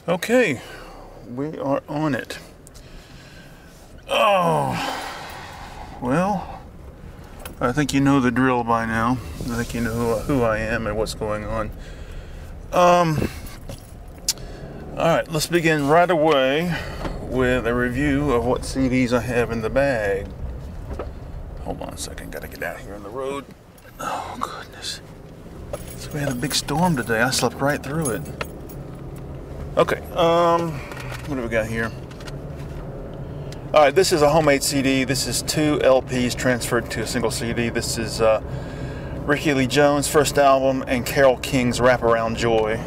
Okay, we are on it. Oh, well, I think you know the drill by now. I think you know who I am and what's going on. Alright, let's begin right away with a review of what CDs I have in the bag. Hold on a second, gotta get out here on the road. Oh, goodness. So we had a big storm today. I slept right through it. Okay, what do we got here? Alright, this is a homemade CD. This is 2 LPs transferred to a single CD. This is Ricky Lee Jones' first album and Carole King's Wraparound Joy.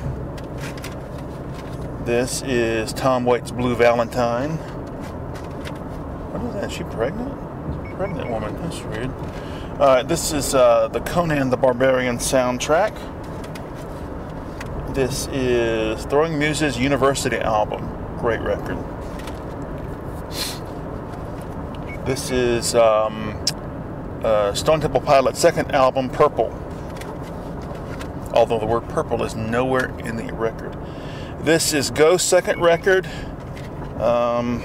This is Tom Waits' Blue Valentine. What is that? Is she pregnant? Pregnant woman. That's weird. Alright, this is the Conan the Barbarian soundtrack. This is Throwing Muses' University album. Great record. This is Stone Temple Pilots' second album, Purple. Although the word purple is nowhere in the record. This is Ghost's second record. I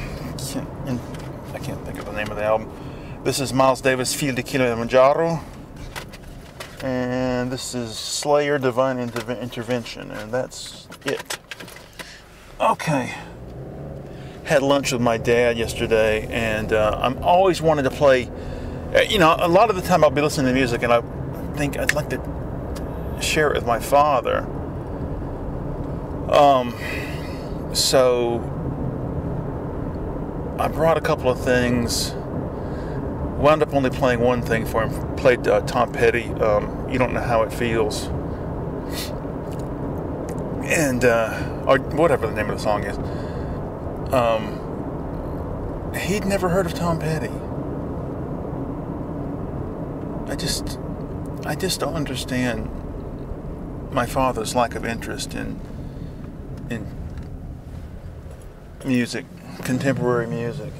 can't think of the name of the album. This is Miles Davis' Fil de Kilimanjaro. And this is Slayer Divine Intervention, and that's it. Okay. Had lunch with my dad yesterday, and I'm always wanted to play. You know, a lot of the time I'll be listening to music, and I think I'd like to share it with my father. So I brought a couple of things. Wound up only playing one thing for him. Played Tom Petty, You Don't Know How It Feels. And, or whatever the name of the song is. He'd never heard of Tom Petty. I just don't understand my father's lack of interest in music, contemporary music.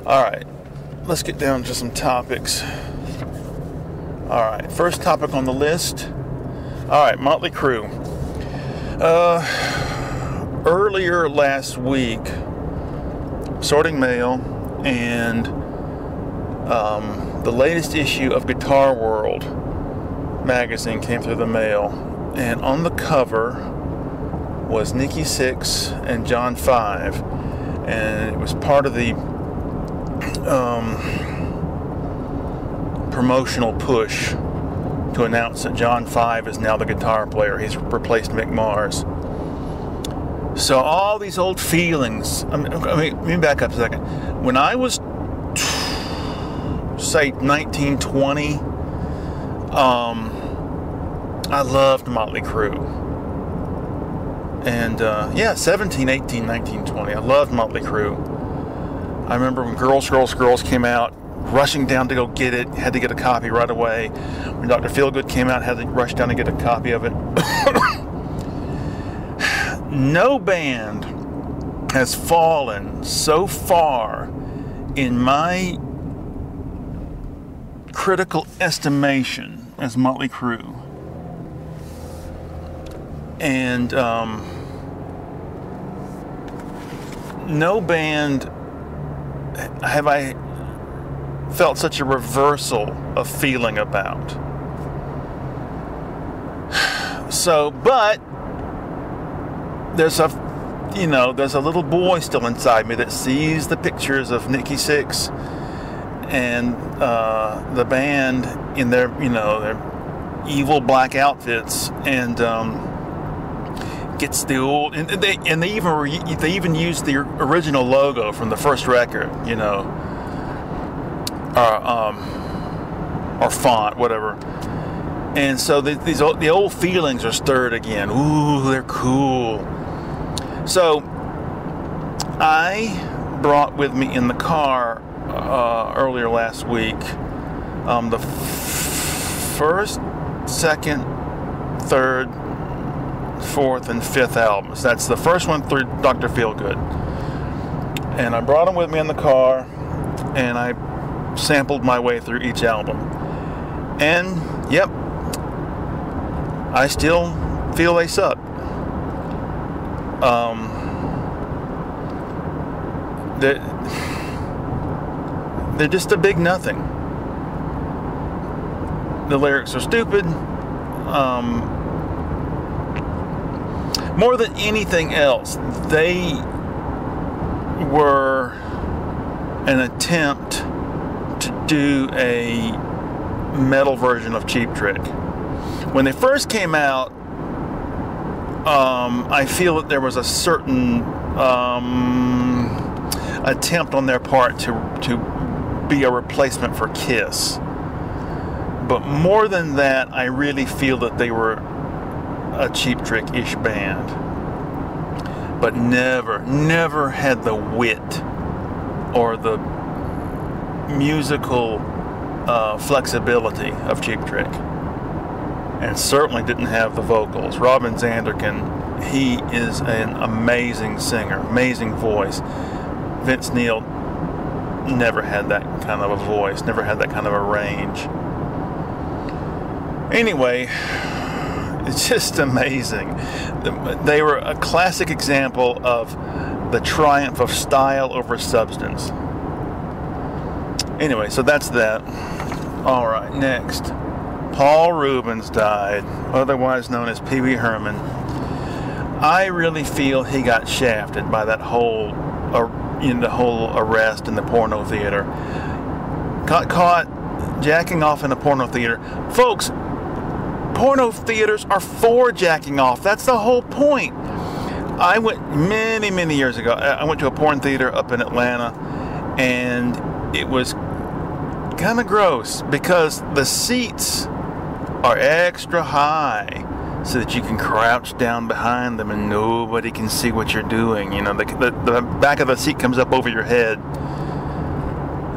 Alright, let's get down to some topics. Alright, first topic on the list. Alright, Motley Crue. Earlier last week, sorting mail, and the latest issue of Guitar World magazine came through the mail, and on the cover was Nikki Sixx and John 5, and it was part of the promotional push to announce that John 5 is now the guitar player. He's replaced Mick Mars. So all these old feelings. Let me back up a second. When I was, say, 19, 20, I loved Motley Crue. And, 17, 18, 19, 20. I loved Motley Crue. I remember when Girls came out, rushing down to go get it, had to get a copy right away. When Dr. Feelgood came out, had to rush down to get a copy of it. No band has fallen so far in my critical estimation as Motley Crue. And no band have I felt such a reversal of feeling about. So, but there's a little boy still inside me that sees the pictures of Nikki Sixx and the band in their evil black outfits, and gets the old, and they even used the original logo from the first record, or font, whatever. And so the old feelings are stirred again. Ooh, they're cool. So I brought with me in the car earlier last week the first, second, third, fourth, and fifth albums. That's the first one through Dr. Feelgood. And I brought them with me in the car, and I sampled my way through each album. And, yep, I still feel they suck. they're just a big nothing. The lyrics are stupid. More than anything else, they were an attempt to do a metal version of Cheap Trick. When they first came out, I feel that there was a certain attempt on their part to be a replacement for Kiss. But more than that, I really feel that they were a Cheap Trick-ish band. But never had the wit or the musical flexibility of Cheap Trick. And certainly didn't have the vocals. Robin Zanderkin, he is an amazing singer, amazing voice. Vince Neil never had that kind of a voice, never had that kind of a range. Anyway, it's just amazing. They were a classic example of the triumph of style over substance. Anyway, so that's that. All right, next. Paul Reubens died, otherwise known as Pee Wee Herman. I really feel he got shafted by that whole arrest in the porno theater. Caught jacking off in a porno theater. Folks, porno theaters are for jacking off. That's the whole point. I went many years ago. I went to a porn theater up in Atlanta, and it was kind of gross because the seats are extra high so that you can crouch down behind them and nobody can see what you're doing. You know, the back of the seat comes up over your head.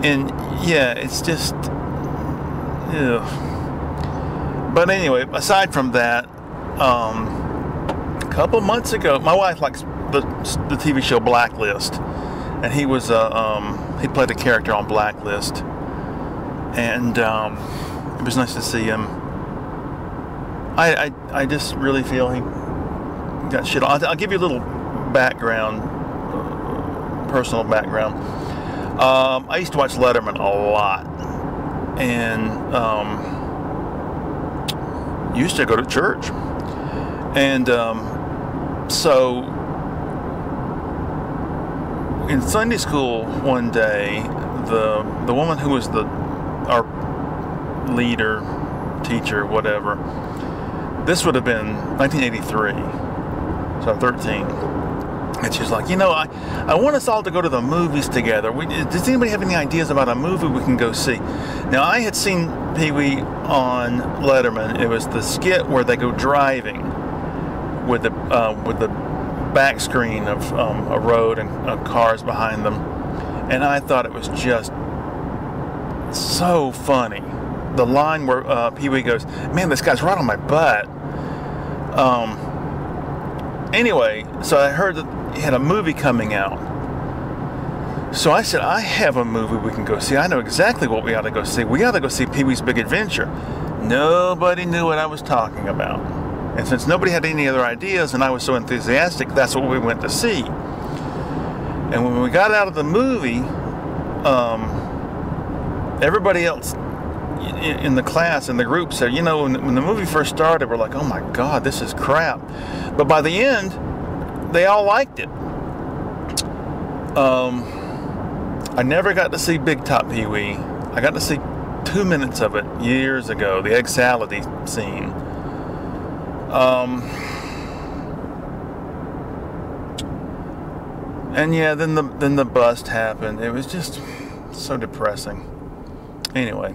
And yeah, it's just, ugh. But anyway, aside from that, a couple months ago, my wife likes the TV show Blacklist, and he was he played a character on Blacklist, and it was nice to see him. I just really feel he got shit on. I'll give you a little background, personal background. I used to watch Letterman a lot, and used to go to church, and so in Sunday school one day, the woman who was our leader, teacher, whatever. This would have been 1983, so I'm 13. And she's like, I want us all to go to the movies together. Does anybody have any ideas about a movie we can go see? Now, I had seen Pee Wee on Letterman. It was the skit where they go driving with the back screen of a road and cars behind them. And I thought it was just so funny. The line where Pee Wee goes, "Man, this guy's right on my butt." Anyway, so I heard that he had a movie coming out. So I said, I have a movie we can go see. I know exactly what we ought to go see. We ought to go see Pee Wee's Big Adventure. Nobody knew what I was talking about. And since nobody had any other ideas and I was so enthusiastic, that's what we went to see. And when we got out of the movie, everybody else in the class, in the group said, when the movie first started, we're like, oh my God, this is crap. But by the end, they all liked it. I never got to see Big Top Pee Wee. I got to see 2 minutes of it years ago, the egg salad scene. And yeah, then the bust happened. It was just so depressing. Anyway,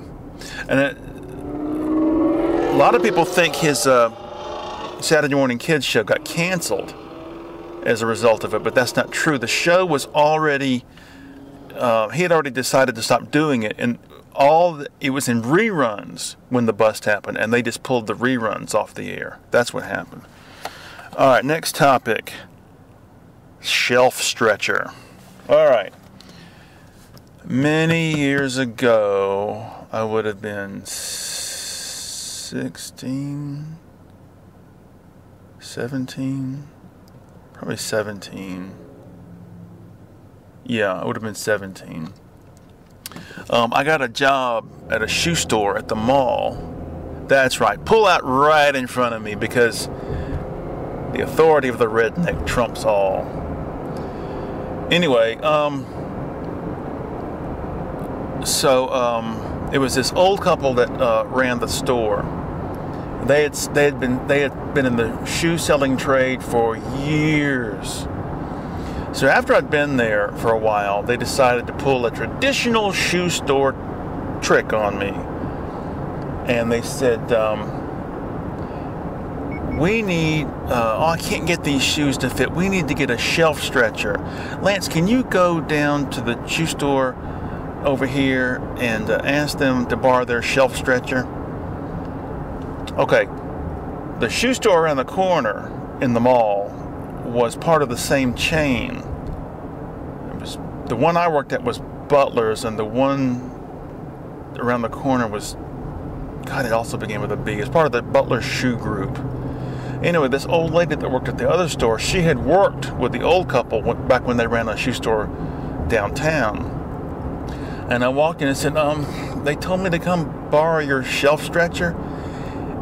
and a lot of people think his Saturday Morning Kids show got canceled as a result of it, but that's not true. The show was already, he had already decided to stop doing it, and it was in reruns when the bust happened, and they just pulled the reruns off the air. That's what happened. All right, next topic. Shelf stretcher. All right. Many years ago, I would have been 16, 17, Probably 17. Yeah, I would have been 17. I got a job at a shoe store at the mall. That's right. Pull out right in front of me because the authority of the redneck trumps all. Anyway, it was this old couple that ran the store. They had been in the shoe selling trade for years. So after I'd been there for a while, they decided to pull a traditional shoe store trick on me. And they said, we need, I can't get these shoes to fit. We need to get a shelf stretcher. Lance, can you go down to the shoe store over here and ask them to borrow their shelf stretcher? Okay, the shoe store around the corner in the mall was part of the same chain. The one I worked at was Butler's, and the one around the corner was, God, it also began with a B. It's part of the Butler Shoe Group. Anyway, this old lady that worked at the other store, she had worked with the old couple back when they ran a shoe store downtown. And I walked in and said, they told me to come borrow your shelf stretcher.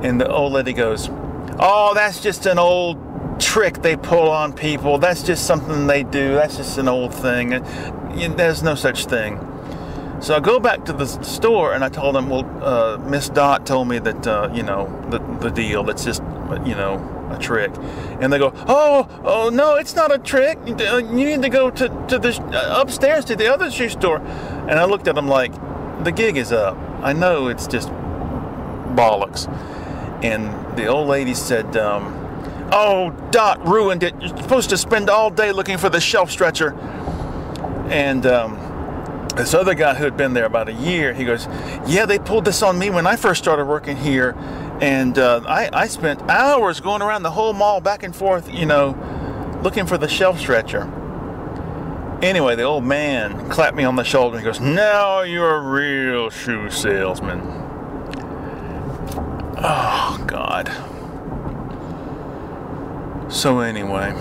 And the old lady goes, oh, that's just an old trick they pull on people. That's just something they do. That's just an old thing. There's no such thing. So I go back to the store and I told them, well, Miss Dot told me that, the deal. That's just, a trick. And they go, oh, no, it's not a trick. You need to go to the upstairs to the other shoe store. And I looked at them like, the gig is up. I know it's just bollocks. And the old lady said, oh, Dot ruined it. You're supposed to spend all day looking for the shelf stretcher. And this other guy who had been there about a year, he goes, yeah, they pulled this on me when I first started working here. And I spent hours going around the whole mall back and forth, looking for the shelf stretcher. Anyway, the old man clapped me on the shoulder and he goes, now you're a real shoe salesman. Oh, God. So anyway,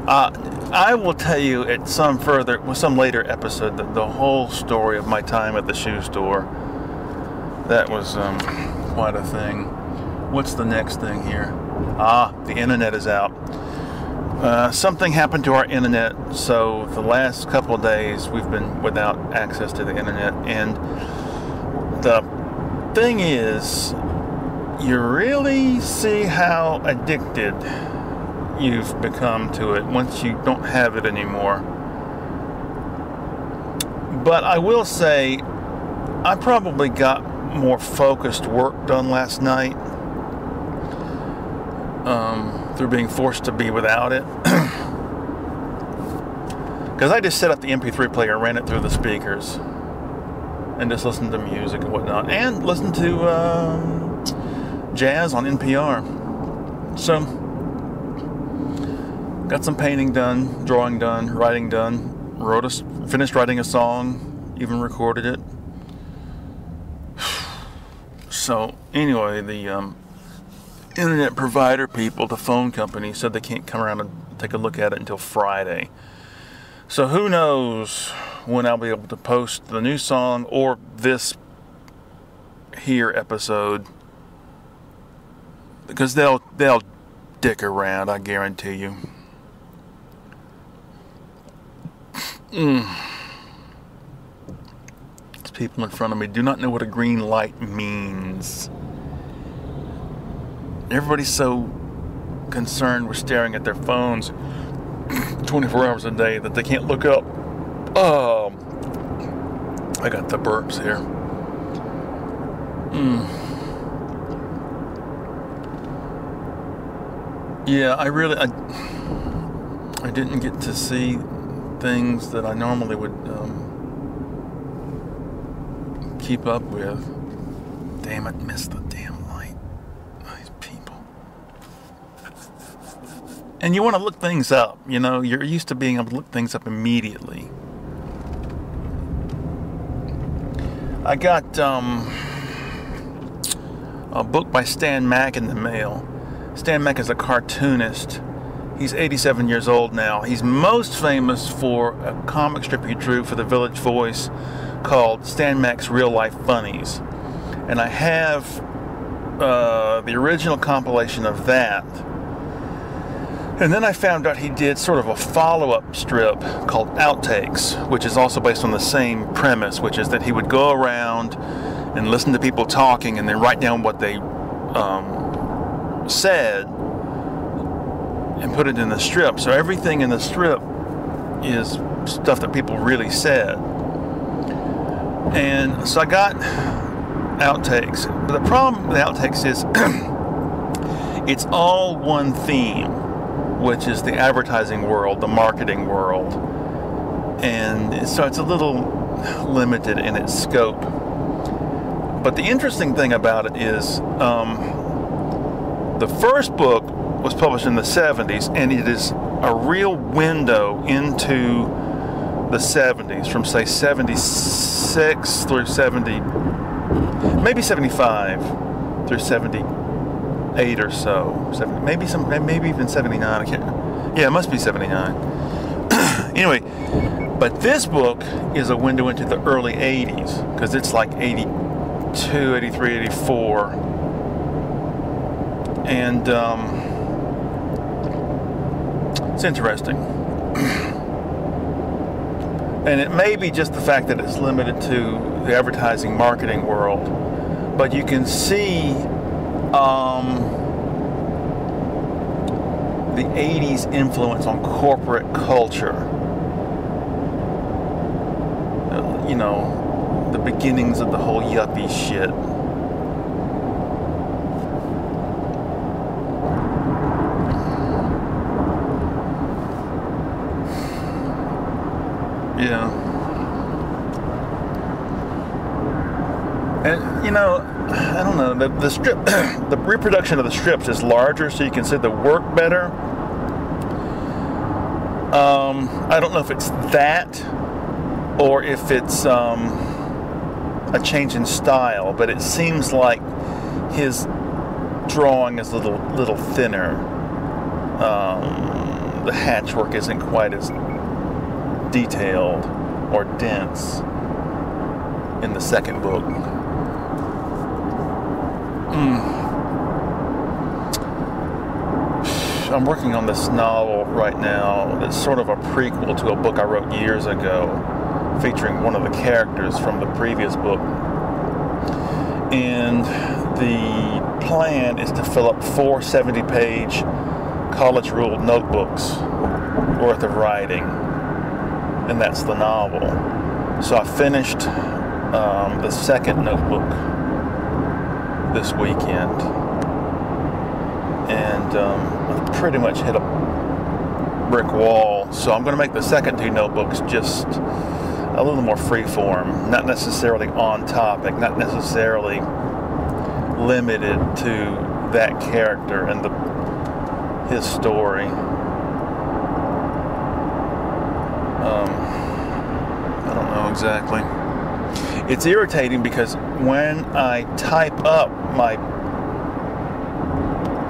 I will tell you at some later episode the whole story of my time at the shoe store. That was quite a thing. What's the next thing here? The internet is out. Something happened to our internet, so the last couple of days we've been without access to the internet. And the thing is, you really see how addicted you've become to it once you don't have it anymore. But I will say, I probably got more focused work done last night through being forced to be without it. Because I just set up the MP3 player, ran it through the speakers, and just listened to music and whatnot, and listened to jazz on NPR. So, got some painting done, drawing done, writing done, finished writing a song, even recorded it. So, anyway, the internet provider people, the phone company, said they can't come around and take a look at it until Friday. So, who knows when I'll be able to post the new song or this here episode. Because they'll dick around, I guarantee you. These people in front of me do not know what a green light means. Everybody's so concerned with staring at their phones 24 hours a day that they can't look up. I got the burps here. Yeah, I didn't get to see things that I normally would keep up with. Damn it, missed the damn light. These people. And you want to look things up, you're used to being able to look things up immediately. I got a book by Stan Mack in the mail. Stan Mack is a cartoonist. He's 87 years old now. He's most famous for a comic strip he drew for the Village Voice called Stan Mack's Real Life Funnies. And I have the original compilation of that. And then I found out he did sort of a follow-up strip called Outtakes, which is also based on the same premise, which is that he would go around and listen to people talking and then write down what they said and put it in the strip. So everything in the strip is stuff that people really said. And so I got Outtakes. But the problem with Outtakes is it's all one theme, which is the advertising world, the marketing world. And so it's a little limited in its scope. But the interesting thing about it is the first book was published in the 70s, and it is a real window into the 70s, from say 76 through 70, maybe 75 through 78 or so, 70, maybe even 79. I can't. Yeah, it must be 79. Anyway, but this book is a window into the early 80s, because it's like 82, 83, 84, and it's interesting. And it may be just the fact that it's limited to the advertising marketing world, but you can see the 80s influence on corporate culture. You know, the beginnings of the whole yuppie shit. Yeah. And, you know, I don't know, the strip, the reproduction of the strips is larger so you can see the work better. I don't know if it's that or if it's a change in style, but it seems like his drawing is a little thinner. The hatchwork isn't quite as detailed or dense in the second book. I'm working on this novel right now that's sort of a prequel to a book I wrote years ago featuring one of the characters from the previous book. And the plan is to fill up 4 70-page college-ruled notebooks worth of writing. And that's the novel. So I finished the second notebook this weekend, and I've pretty much hit a brick wall. So I'm going to make the second 2 notebooks just a little more freeform, not necessarily on topic, not necessarily limited to that character and his story. I don't know exactly. It's irritating because when I type up my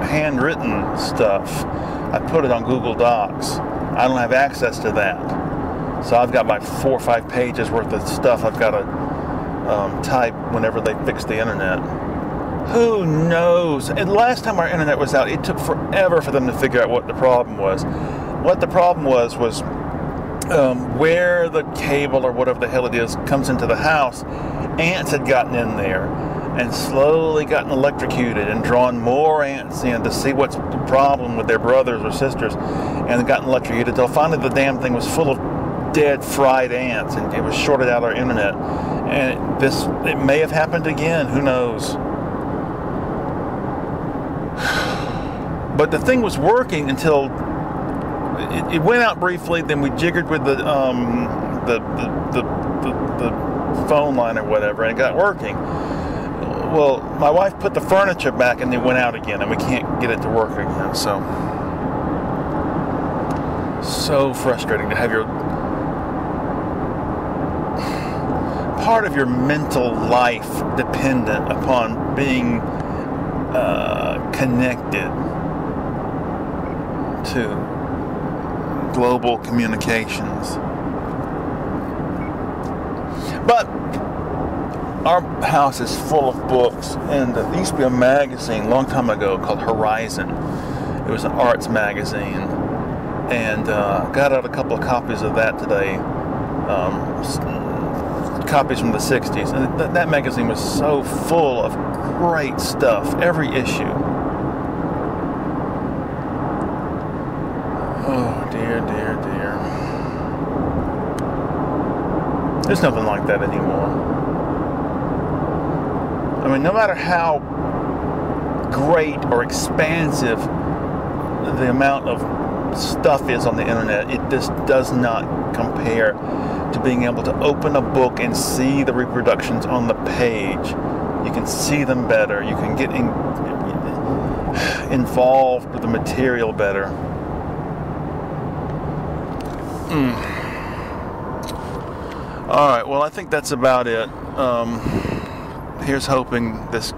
handwritten stuff, I put it on Google Docs. I don't have access to that. So I've got my 4 or 5 pages worth of stuff I've got to type whenever they fix the internet. Who knows? And last time our internet was out, it took forever for them to figure out what the problem was. What the problem was where the cable or whatever the hell it is comes into the house, ants had gotten in there and slowly gotten electrocuted and drawn more ants in to see what's the problem with their brothers or sisters, and gotten electrocuted until finally the damn thing was full of dead fried ants and it was shorted out our internet. And it may have happened again, who knows. But the thing was working until it went out briefly. Then we jiggered with the phone line or whatever, and it got working. Well, my wife put the furniture back, and it went out again, and we can't get it to work again. So frustrating to have your part of your mental life dependent upon being connected to global communications. But our house is full of books, and there used to be a magazine a long time ago called Horizon. It was an arts magazine, and got out a couple of copies of that today, copies from the 60s, and that magazine was so full of great stuff, every issue. Oh dear, dear, dear. There's nothing like that anymore. I mean, no matter how great or expansive the amount of stuff is on the internet, it just does not compare to being able to open a book and see the reproductions on the page. You can see them better. You can get involved with the material better. All right, well, I think that's about it. Here's hoping this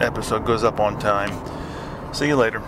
episode goes up on time. See you later.